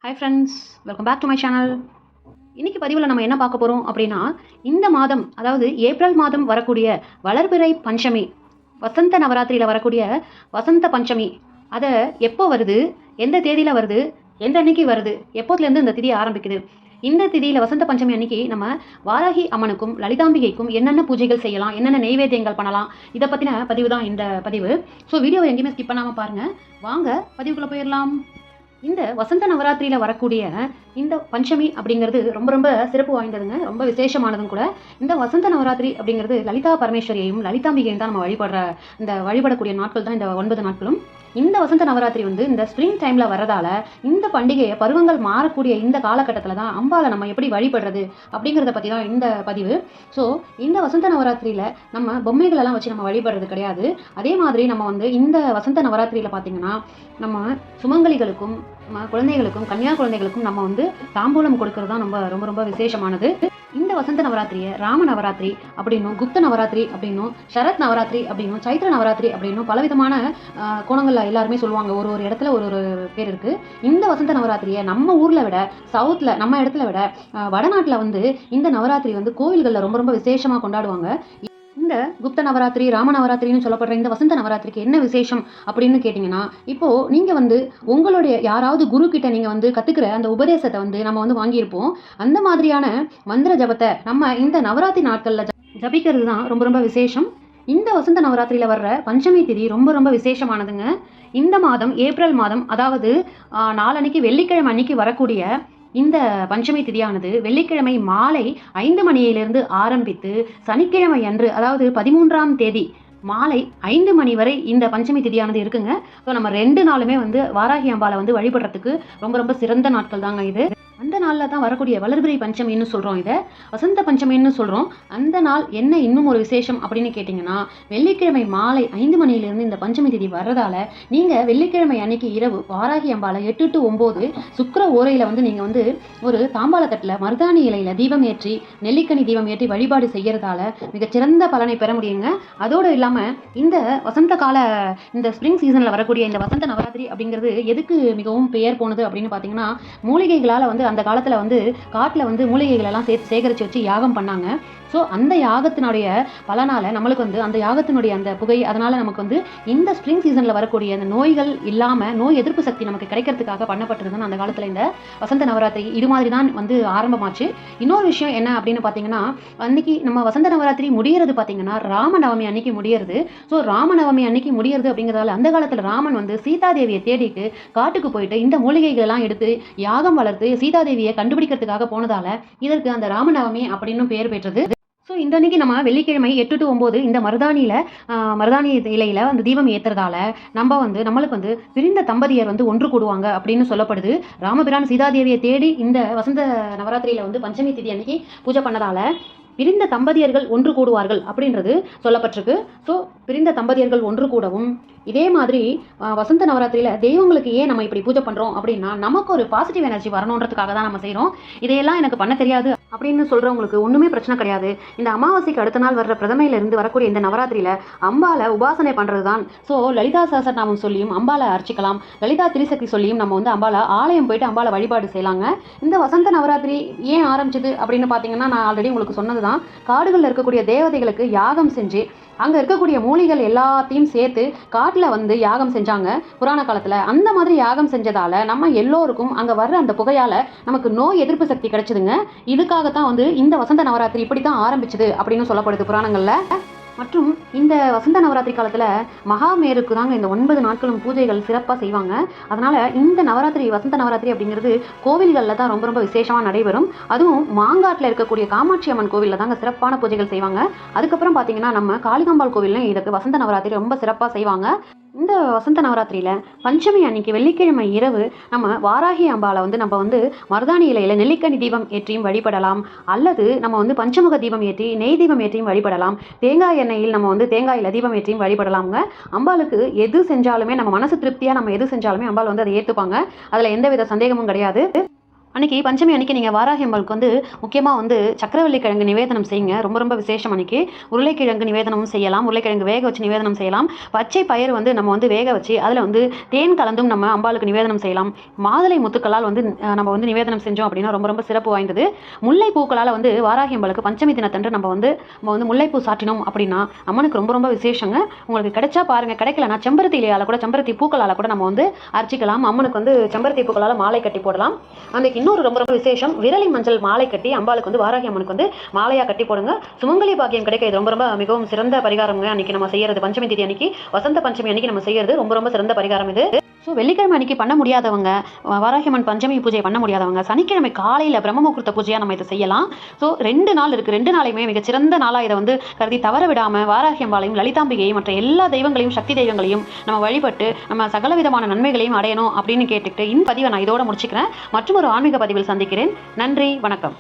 Hi friends, welcome back to my channel. இன்னைக்கு பதிவில் நம்ம என்ன பார்க்க போகிறோம் அப்படின்னா, இந்த மாதம் அதாவது ஏப்ரல் மாதம் வரக்கூடிய வளர்பிறை பஞ்சமி, வசந்த நவராத்திரியில் வரக்கூடிய வசந்த பஞ்சமி, அதை எப்போ வருது, எந்த தேதியில் வருது, எந்த அன்னைக்கு வருது, எப்போதுலேருந்து இந்த திதி ஆரம்பிக்குது, இந்த திதியில் வசந்த பஞ்சமி அன்னைக்கு நம்ம வாராகி அம்மனுக்கும் லலிதாம்பிகைக்கும் என்னென்ன பூஜைகள் செய்யலாம், என்னென்ன நெய்வேத்தியங்கள் பண்ணலாம், இதை பற்றின பதிவு தான் இந்த பதிவு. ஸோ வீடியோவை எங்கேயுமே ஸ்கிப் பண்ணாமல் பாருங்கள். வாங்க பதிவுக்குள்ளே போயிடலாம். இந்த வசந்த நவராத்திரியில் வரக்கூடிய இந்த பஞ்சமி அப்படிங்கிறது ரொம்ப ரொம்ப சிறப்பு வாய்ந்ததுங்க, ரொம்ப விசேஷமானதும் கூட. இந்த வசந்த நவராத்திரி அப்படிங்கிறது லலிதா பரமேஸ்வரியையும் லலிதாம்பிகையும் தான் நம்ம வழிபடக்கூடிய நாட்கள் தான் இந்த 9 நாட்களும். இந்த வசந்த நவராத்திரி இந்த ஸ்ப்ரிங் டைமில் வரதால இந்த பண்டிகையை பருவங்கள் மாறக்கூடிய இந்த காலகட்டத்தில் தான் அம்பாவை நம்ம எப்படி வழிபடுறது அப்படிங்கிறத பற்றி தான் இந்த பதிவு. ஸோ இந்த வசந்த நவராத்திரியில் நம்ம பொம்மைகளெல்லாம் வச்சு நம்ம வழிபடுறது கிடையாது. அதே மாதிரி நம்ம இந்த வசந்த நவராத்திரியில் பார்த்திங்கன்னா நம்ம சுமங்கலிகளுக்கும் நம்ம குழந்தைகளுக்கும் கன்னியா குழந்தைகளுக்கும் நம்ம தாம்பூலம் கொடுக்கறது தான் ரொம்ப ரொம்ப விசேஷமானது. இந்த வசந்த நவராத்திரியை ராம நவராத்திரி அப்படின்னும், குப்த நவராத்திரி அப்படின்னும், சரத் நவராத்திரி அப்படின்னும், சைத்திர நவராத்திரி அப்படின்னும் பலவிதமான கோணங்களில் எல்லாருமே சொல்லுவாங்க. ஒரு இடத்துல ஒரு பேர் இருக்குது. இந்த வசந்த நவராத்திரியை நம்ம ஊரில் விட, சவுத்தில் நம்ம இடத்துல விட, வடநாட்டில் இந்த நவராத்திரி கோவில்களில் ரொம்ப ரொம்ப விசேஷமாக கொண்டாடுவாங்க. இந்த குப்த நவராத்திரி, ராம நவராத்திரின்னு சொல்லப்படுற இந்த வசந்த நவராத்திரிக்கு என்ன விசேஷம் அப்படின்னு கேட்டிங்கன்னா, இப்போது நீங்கள் உங்களுடைய யாராவது குரு கிட்ட நீங்கள் கற்றுக்கிற அந்த உபதேசத்தை நம்ம வாங்கியிருப்போம். அந்த மாதிரியான மந்திர ஜபத்தை நம்ம இந்த நவராத்திரி நாட்களில் ஜபிக்கிறது தான் ரொம்ப ரொம்ப விசேஷம். இந்த வசந்த நவராத்திரியில் வர்ற பஞ்சமி திதி ரொம்ப ரொம்ப விசேஷமானதுங்க. இந்த மாதம் ஏப்ரல் மாதம், அதாவது நாளன்னைக்கு வெள்ளிக்கிழமை அன்னைக்கு வரக்கூடிய இந்த பஞ்சமி திதியானது வெள்ளிக்கிழமை மாலை 5 மணியிலிருந்து ஆரம்பித்து சனிக்கிழமை அன்று, அதாவது 13ஆம் தேதி மாலை 5 மணி வரை இந்த பஞ்சமி திதியானது இருக்குங்க. ஸோ நம்ம 2 நாளுமே வாராகி அம்பாவை வழிபடுறதுக்கு ரொம்ப ரொம்ப சிறந்த நாட்கள் தாங்க இது. அந்த நாளில் தான் வரக்கூடிய வளர்பிறை பஞ்சமின்னு சொல்கிறோம், இதை வசந்த பஞ்சமின்னு சொல்கிறோம். அந்த நாள் என்ன இன்னும் ஒரு விசேஷம் அப்படின்னு கேட்டிங்கன்னா, வெள்ளிக்கிழமை மாலை 5 மணியிலிருந்து இந்த பஞ்சமி திதி வர்றதால நீங்கள் வெள்ளிக்கிழமை அன்னைக்கு இரவு வாராகி அம்பாவை 8 to 9 சுக்கிர ஓரையில் நீங்கள் ஒரு தாம்பாளத்தட்டில் மருதாணி இலையில் தீபம் ஏற்றி, நெல்லிக்கனி தீபம் ஏற்றி வழிபாடு செய்கிறதால மிகச்சிறந்த பலனை பெற முடியுங்க. அதோடு இல்லாமல் இந்த வசந்த கால, இந்த ஸ்ப்ரிங் சீசனில் வரக்கூடிய இந்த வசந்த நவராத்திரி அப்படிங்கிறது எதுக்கு மிகவும் பெயர் போனது அப்படின்னு பார்த்தீங்கன்னா, மூலிகைகளால் அந்த காலத்தில் காட்டில் மூலிகைகளெல்லாம் சேகரித்து வச்சு யாகம் பண்ணாங்க. ஸோ அந்த யாகத்தினுடைய பலனால் நம்மளுக்கு அந்த யாகத்தினுடைய அந்த புகை, அதனால் நமக்கு இந்த ஸ்ப்ரிங் சீசனில் வரக்கூடிய அந்த நோய்கள் இல்லாமல் நோய் எதிர்ப்பு சக்தி நமக்கு கிடைக்கிறதுக்காக பண்ணப்பட்டிருந்தது அந்த காலத்தில் இந்த வசந்த நவராத்திரி. இது மாதிரி தான் ஆரம்பமாச்சு. இன்னொரு விஷயம் என்ன அப்படின்னு பார்த்தீங்கன்னா, அன்னைக்கு நம்ம வசந்த நவராத்திரி முடியறது பார்த்தீங்கன்னா ராமநவமி அன்னைக்கு முடியறது. ஸோ ராமநவமி அன்னைக்கு முடியறது அப்படிங்கிறதால அந்த காலத்தில் ராமன் சீதாதேவியை தேடிட்டு காட்டுக்கு போயிட்டு இந்த மூலிகைகளெல்லாம் எடுத்து யாகம் வளர்த்து சீதாதேவியை கண்டுபிடிக்கிறதுக்காக போனதால இதற்கு அந்த ராமநவமி அப்படின்னு பெயர் பெற்றது. ஸோ இந்த அன்னைக்கு நம்ம வெள்ளிக்கிழமை 8 to 9 இந்த மருதாணி இலையில் தீபம் ஏற்றுறதால நம்மளுக்கு பிரிந்த தம்பதியர் ஒன்று கூடுவாங்க அப்படின்னு சொல்லப்படுது. ராமபிரான் சீதாதேவியை தேடி இந்த வசந்த நவராத்திரியில் பஞ்சமி திதி அன்னைக்கு பூஜை பண்ணதால பிரிந்த தம்பதியர்கள் ஒன்று கூடுவார்கள் அப்படின்றது சொல்லப்பட்டிருக்கு. ஸோ பிரிந்த தம்பதியர்கள் ஒன்று கூடவும், இதே மாதிரி வசந்த நவராத்திரியில் தெய்வங்களுக்கு ஏன் நம்ம இப்படி பூஜை பண்ணுறோம் அப்படின்னா, நமக்கு ஒரு பாசிட்டிவ் எனர்ஜி வரணுன்றதுக்காக தான் நம்ம செய்கிறோம். இதையெல்லாம் எனக்கு பண்ண தெரியாது அப்படின்னு சொல்கிறவங்களுக்கு ஒன்றுமே பிரச்சனை கிடையாது. இந்த அமாவாசைக்கு அடுத்த நாள் வர்ற பிரதமையிலிருந்து வரக்கூடிய இந்த நவராத்திரியில் அம்பாலை உபாசனை பண்ணுறது தான். ஸோ லலிதா சஹஸ்ரநாமம் சொல்லியும் அம்பாலை அர்ச்சிக்கலாம், லலிதா திரிசக்தி சொல்லியும் நம்ம அம்பாலை ஆலயம் போயிட்டு அம்பாலை வழிபாடு செய்யலாங்க. இந்த வசந்த நவராத்திரி ஏன் ஆரம்பிச்சது அப்படின்னு பார்த்தீங்கன்னா, நான் ஆல்ரெடி உங்களுக்கு சொன்னது தான். காடுகளில் இருக்கக்கூடிய தேவதைகளுக்கு யாகம் செஞ்சு அங்கே இருக்கக்கூடிய மூலிகள் எல்லாத்தையும் சேர்த்து காட்டில் யாகம் செஞ்சாங்க புராண காலத்தில். அந்த மாதிரி யாகம் செஞ்சதால் நம்ம எல்லோருக்கும் அங்கே வர்ற அந்த புகையால் நமக்கு நோய் எதிர்ப்பு சக்தி கிடைச்சிதுங்க. இதுக்காகத்தான் இந்த வசந்த நவராத்திரி இப்படி தான் ஆரம்பிச்சது அப்படின்னு சொல்லப்படுது புராணங்களில். மற்றும் இந்த வசந்த நவராத்திரி காலத்தில் மகாமேருக்கு தாங்க இந்த 9 நாட்களும் பூஜைகள் சிறப்பாக செய்வாங்க. அதனால் இந்த நவராத்திரி, வசந்த நவராத்திரி அப்படிங்கிறது கோவில்களில் தான் ரொம்ப ரொம்ப விசேஷமாக நடைபெறும். அதுவும் மாங்காட்டில் இருக்கக்கூடிய காமாட்சி அம்மன் கோவிலில் தாங்க சிறப்பான பூஜைகள் செய்வாங்க. அதுக்கப்புறம் பார்த்தீங்கன்னா நம்ம காளிகாம்பாள் கோவில்லையும் இதுக்கு வசந்த நவராத்திரி ரொம்ப சிறப்பாக செய்வாங்க. இந்த வசந்த நவராத்திரியில் பஞ்சமி அன்னைக்கு வெள்ளிக்கிழமை இரவு நம்ம வாராகி அம்பாவை நம்ம மருதாணி இலையில் நெல்லிக்கனி தீபம் ஏற்றியும் வழிபடலாம். அல்லது நம்ம பஞ்சமுக தீபம் ஏற்றி நெய் தீபம் ஏற்றியும் வழிபடலாம். தேங்காய் எண்ணெயில் நம்ம தேங்காயில் தீபம் ஏற்றியும் வழிபடலாங்க. அம்பாளுக்கு எது செஞ்சாலுமே, நம்ம மனசு திருப்தியாக நம்ம எது செஞ்சாலுமே அம்பாள் அதை ஏற்றுப்பாங்க. அதில் எந்தவித சந்தேகமும் கிடையாது. அன்னைக்கு பஞ்சமி அன்னைக்கு நீங்கள் வாராகி அம்மனுக்கு வந்து முக்கியமாக வந்து சக்கரவள்ளி கிழங்கு நிவேதனம் செய்யுங்க. ரொம்ப ரொம்ப விசேஷம். அன்னைக்கு உருளைக்கிழங்கு நிவேதனமும் செய்யலாம். உருளைக்கிழங்கு வேக வச்சு நிவேதனம் செய்யலாம். பச்சை பயிர் வந்து நம்ம வந்து வேக வச்சு அதில் வந்து தேன் கலந்தும் நம்ம அம்பாளுக்கு நிவேதனம் செய்யலாம். மாதுளை முத்துக்களால் வந்து நம்ம வந்து நிவேதனம் செஞ்சோம் அப்படின்னா ரொம்ப ரொம்ப சிறப்பு வாய்ந்தது. முல்லை பூக்களால் வந்து வாராகி அம்பாளுக்கு பஞ்சமி தினத்தன்று நம்ம வந்து முல்லைப்பூ சாட்டினோம் அப்படின்னா அம்மனுக்கு ரொம்ப ரொம்ப விசேஷங்க. உங்களுக்கு கிடைச்சா பாருங்க, கிடைக்கலனா செம்பருத்தி இலையால் கூட, செம்பருத்தி பூக்களால் கூட நம்ம வந்து அர்ச்சிக்கலாம். அம்மனுக்கு வந்து செம்பருத்தி பூக்களால் மாலை கட்டி போடலாம். அன்னைக்கு இன்னொரு ரொம்ப ரொம்ப விசேஷம், விரலி மஞ்சள் மாலை கட்டி அம்பாளுக்கு வந்து வாராகி அம்மனுக்கு வந்து மாலையா கட்டி போடுங்க. சுமங்கலி பாக்கியம் கிடைக்க இது ரொம்ப ரொம்ப மிகவும் சிறந்த பரிகாரங்க. அன்னைக்கு நம்ம செய்யறது பஞ்சமி தேதி அன்னைக்கு, வசந்த பஞ்சமி அன்னைக்கு நம்ம செய்யறது ரொம்ப ரொம்ப சிறந்த பரிகாரம் இது. ஸோ வெள்ளிக்கிழமை அன்னைக்கு பண்ண முடியாதவங்க, வாராகி அம்மன் பஞ்சமி பூஜை பண்ண முடியாதவங்க சனிக்கிழமை காலையில் பிரம்ம முகூர்த்த பூஜையாக நம்ம இதை செய்யலாம். ஸோ 2 நாள் இருக்குது. 2 நாளையுமே மிகச்சிறந்த நாளாக இதை வந்து கருதி தவற விடாமல் வாராகி அம்பாளையும் லலிதாம்பிகையும் மற்ற எல்லா தெய்வங்களையும் சக்தி தெய்வங்களையும் நம்ம வழிபட்டு நம்ம சகல விதமான நன்மைகளையும் அடையணும் அப்படின்னு கேட்டுக்கிட்டு இந்த பதிவை நான் இதோட முடிச்சுக்கிறேன். மற்றும் ஒரு ஆன்மீக பதிவில் சந்திக்கிறேன். நன்றி, வணக்கம்.